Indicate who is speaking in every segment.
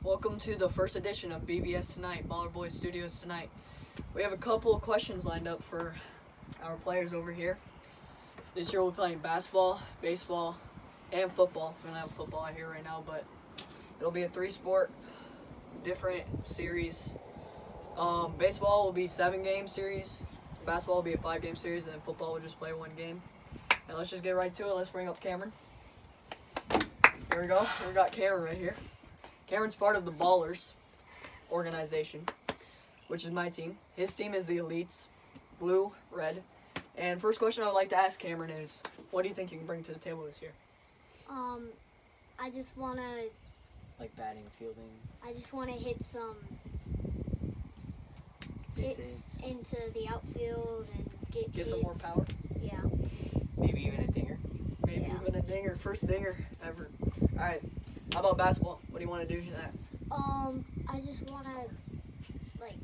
Speaker 1: Welcome to the first edition of BBS Tonight, Baller Boys Studios Tonight. We have a couple of questions lined up for our players over here. This year we're playing basketball, baseball, and football. We don't have football out here right now, but it'll be a 3-sport, different series. Baseball will be 7-game series, basketball will be a 5-game series, and then football will just play 1 game. And let's just get right to it. Let's bring up Cameron. Here we go. We got Cameron right here. Cameron's part of the Ballers organization, which is my team. His team is the Elites, blue, red. And first question I would like to ask Cameron is, what do you think you can bring to the table this year?
Speaker 2: I just wanna
Speaker 3: Like batting, fielding.
Speaker 2: I just wanna hit some hits into the outfield and get
Speaker 1: some more power?
Speaker 2: Yeah.
Speaker 3: Maybe even a dinger.
Speaker 1: Maybe
Speaker 2: Yeah.
Speaker 1: even a dinger, first dinger ever. All right, how about basketball? What do you want to do to that?
Speaker 2: I just wanna like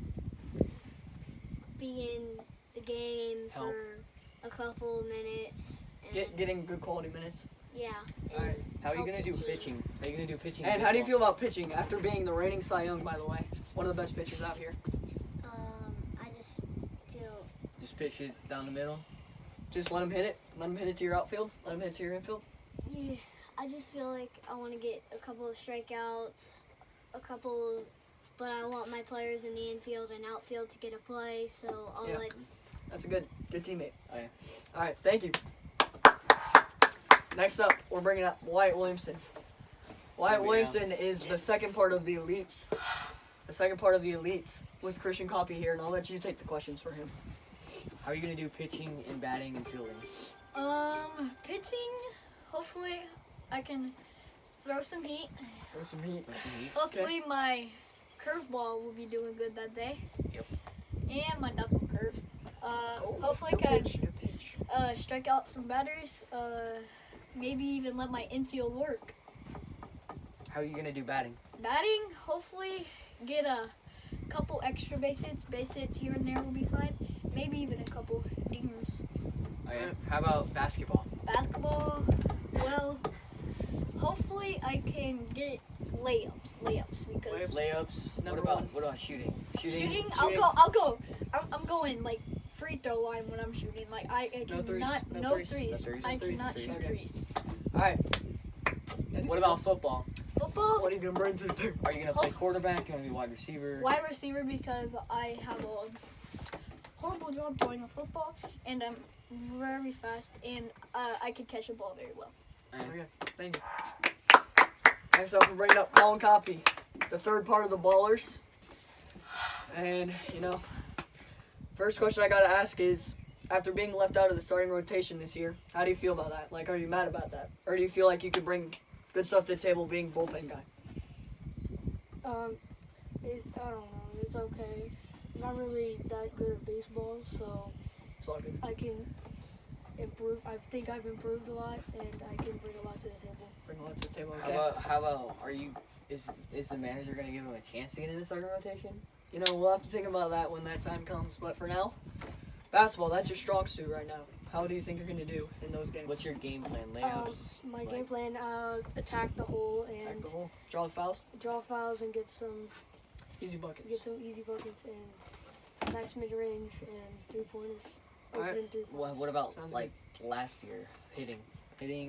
Speaker 2: be in the game
Speaker 3: Help.
Speaker 2: for a couple minutes. And
Speaker 1: Getting good quality minutes.
Speaker 2: yeah.
Speaker 1: All right.
Speaker 3: How are you
Speaker 2: help
Speaker 3: gonna
Speaker 2: the
Speaker 3: do
Speaker 2: team.
Speaker 3: pitching? Are you gonna do pitching?
Speaker 1: And
Speaker 3: in
Speaker 1: how do you feel
Speaker 3: baseball?
Speaker 1: about pitching after being the reigning Cy Young, by the way? One of the best pitchers out here.
Speaker 2: I just feel
Speaker 3: Just pitch it down the middle.
Speaker 1: Just let him hit it. Let him hit it to your outfield. Let him hit it to your infield.
Speaker 2: yeah. I just feel like I want to get a couple of strikeouts, but I want my players in the infield and outfield to get a play, so I'll
Speaker 1: Yeah.
Speaker 2: let.
Speaker 1: That's a good teammate.
Speaker 3: Oh, yeah.
Speaker 1: All right, thank you. Next up, we're bringing up Wyatt Williamson. Wyatt
Speaker 3: Yeah.
Speaker 1: Williamson is the second part of the Elites. The second part of the Elites with Christian Copy here, and I'll let you take the questions for him.
Speaker 3: How are you gonna do pitching and batting and fielding?
Speaker 4: Pitching, hopefully I can throw some heat.
Speaker 1: There's some heat.
Speaker 4: Hopefully my curveball will be doing good that day.
Speaker 3: Yep.
Speaker 4: And my knuckle curve. Hopefully
Speaker 1: good
Speaker 4: I
Speaker 1: pitch, good pitch.
Speaker 4: can strike out some batters. Maybe even let my infield work.
Speaker 3: How are you gonna do batting?
Speaker 4: Batting, hopefully get a couple extra base hits here and there will be fine. Maybe even a couple dingers.
Speaker 3: Oh, yeah. How about basketball?
Speaker 4: Basketball, well, hopefully I can get layups because
Speaker 3: Layups.
Speaker 1: Number
Speaker 3: what about
Speaker 1: one.
Speaker 3: what about shooting?
Speaker 4: shooting, I'll go. I'm going like free throw line when I'm shooting. Like I
Speaker 1: No threes,
Speaker 4: cannot
Speaker 1: no
Speaker 4: no
Speaker 1: threes,
Speaker 4: threes.
Speaker 3: no threes,
Speaker 4: I
Speaker 3: no threes,
Speaker 4: cannot
Speaker 3: threes.
Speaker 4: shoot
Speaker 1: Okay.
Speaker 4: threes.
Speaker 1: All right.
Speaker 3: What about football?
Speaker 4: Football,
Speaker 1: What are you gonna bring to the table?
Speaker 3: Are you gonna play quarterback? You wanna be wide receiver?
Speaker 4: wide receiver because I have a horrible job throwing a football and I'm very fast and I can catch a ball very well.
Speaker 1: Okay, thank you. Next up, we're bringing up Colin Copy, the third part of the Ballers. And, first question I gotta ask is, after being left out of the starting rotation this year, how do you feel about that? Like, are you mad about that? Or do you feel like you could bring good stuff to the table being bullpen guy?
Speaker 5: I don't know. It's okay. I'm not really that good at baseball, so
Speaker 1: It's all good.
Speaker 5: I can improve. I think I've improved a lot, and I can bring a lot to the table.
Speaker 1: Bring a lot to the table,
Speaker 3: How
Speaker 1: okay?
Speaker 3: about are you is the manager gonna give him a chance to get in the starting rotation?
Speaker 1: We'll have to think about that when that time comes. But for now, basketball, that's your strong suit right now. How do you think you're going to do in those games?
Speaker 3: What's your game plan? Layups?
Speaker 5: My game plan: attack the hole
Speaker 1: Attack
Speaker 5: and
Speaker 1: the hole, draw the fouls,
Speaker 5: draw fouls and get some
Speaker 1: easy buckets.
Speaker 5: easy buckets and nice mid range and 3-pointers.
Speaker 1: Alright.
Speaker 5: Open 3-pointers.
Speaker 3: What about
Speaker 1: Sounds
Speaker 3: like last year hitting?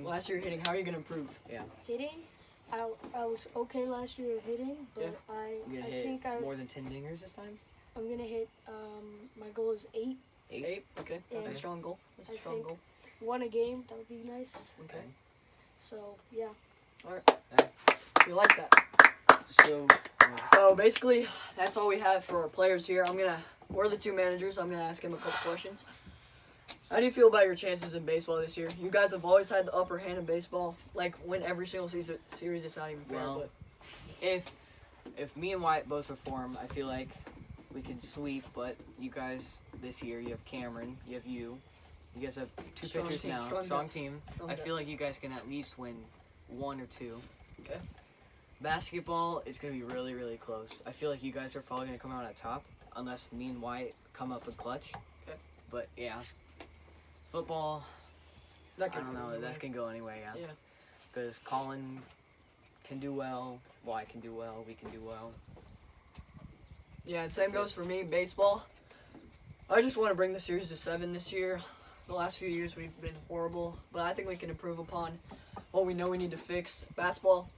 Speaker 1: Last year hitting, how are you going to improve?
Speaker 5: Hitting, I was okay last year at hitting, but
Speaker 1: Yeah.
Speaker 3: You
Speaker 5: I
Speaker 3: gonna hit
Speaker 5: think
Speaker 3: more than 10 dingers this time?
Speaker 5: I'm gonna hit. My goal is 8.
Speaker 1: 8? Okay, that's a
Speaker 5: Yeah.
Speaker 1: strong goal. That's a
Speaker 5: I
Speaker 1: strong
Speaker 5: think-
Speaker 1: goal.
Speaker 5: 1 a game. That would be nice.
Speaker 1: Okay,
Speaker 5: So yeah.
Speaker 1: we like that.
Speaker 3: So
Speaker 1: So basically, that's all we have for our players here. We're the two managers. I'm going to ask him a couple questions. How do you feel about your chances in baseball this year? You guys have always had the upper hand in baseball. Like, win every single series, it's not even fair.
Speaker 3: Well,
Speaker 1: But
Speaker 3: if me and Wyatt both perform, I feel like we can sweep. But you guys this year, you have Cameron, you have you. You guys have two
Speaker 1: Strong
Speaker 3: pitchers
Speaker 1: team,
Speaker 3: now.
Speaker 1: strong
Speaker 3: Strong
Speaker 1: depth.
Speaker 3: team.
Speaker 1: Strong
Speaker 3: I
Speaker 1: depth.
Speaker 3: feel like you guys can at least win 1 or 2.
Speaker 1: Okay.
Speaker 3: Basketball is going to be really, really close. I feel like you guys are probably going to come out on top unless me and Wyatt come up with clutch.
Speaker 1: Okay.
Speaker 3: But yeah. Football,
Speaker 1: that
Speaker 3: I don't know. That can go anyway, yeah.
Speaker 1: Yeah.
Speaker 3: Because Colin can do well, Y can do well, we can do well.
Speaker 1: Yeah, and same
Speaker 3: That's it.
Speaker 1: goes for me, baseball. I just want to bring the series to 7 this year. The last few years we've been horrible, but I think we can improve upon what we know we need to fix. Basketball,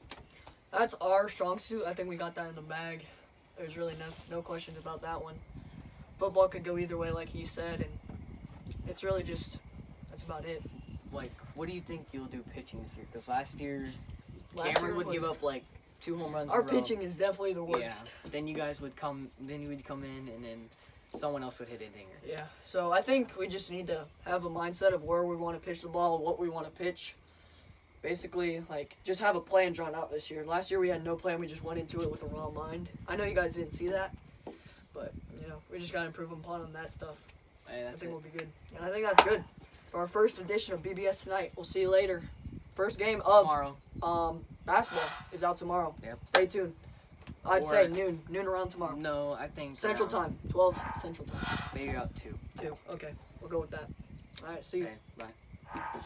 Speaker 1: that's our strong suit. I think we got that in the bag. There's really no questions about that one. Football could go either way, like he said, and it's really just, that's about it.
Speaker 3: Like, what do you think you'll do pitching this year? Because last year,
Speaker 1: Last
Speaker 3: Cameron
Speaker 1: year
Speaker 3: would give
Speaker 1: was-
Speaker 3: up like 2 home runs
Speaker 1: Our
Speaker 3: in a row.
Speaker 1: pitching is definitely the worst.
Speaker 3: Yeah. Then you guys would come. Then you would come in, and then someone else would hit a dinger.
Speaker 1: Yeah, so I think we just need to have a mindset of where we want to pitch the ball, what we want to pitch. Basically, like, just have a plan drawn out this year. Last year we had no plan. We just went into it with a raw mind. I know you guys didn't see that, but, you know, we just got to improve upon that stuff.
Speaker 3: Hey,
Speaker 1: I
Speaker 3: that's
Speaker 1: think
Speaker 3: it.
Speaker 1: we'll be good. And I think that's good for our first edition of BBS Tonight. We'll see you later. First game of
Speaker 3: Tomorrow.
Speaker 1: basketball is out tomorrow.
Speaker 3: Yep.
Speaker 1: Stay tuned. I'd
Speaker 3: Or-
Speaker 1: say noon around tomorrow.
Speaker 3: No, I think
Speaker 1: Central
Speaker 3: around-
Speaker 1: Time, 12 Central Time.
Speaker 3: Maybe about 2.
Speaker 1: 2. Okay, we'll go with that. All right, see you.
Speaker 3: Okay, bye.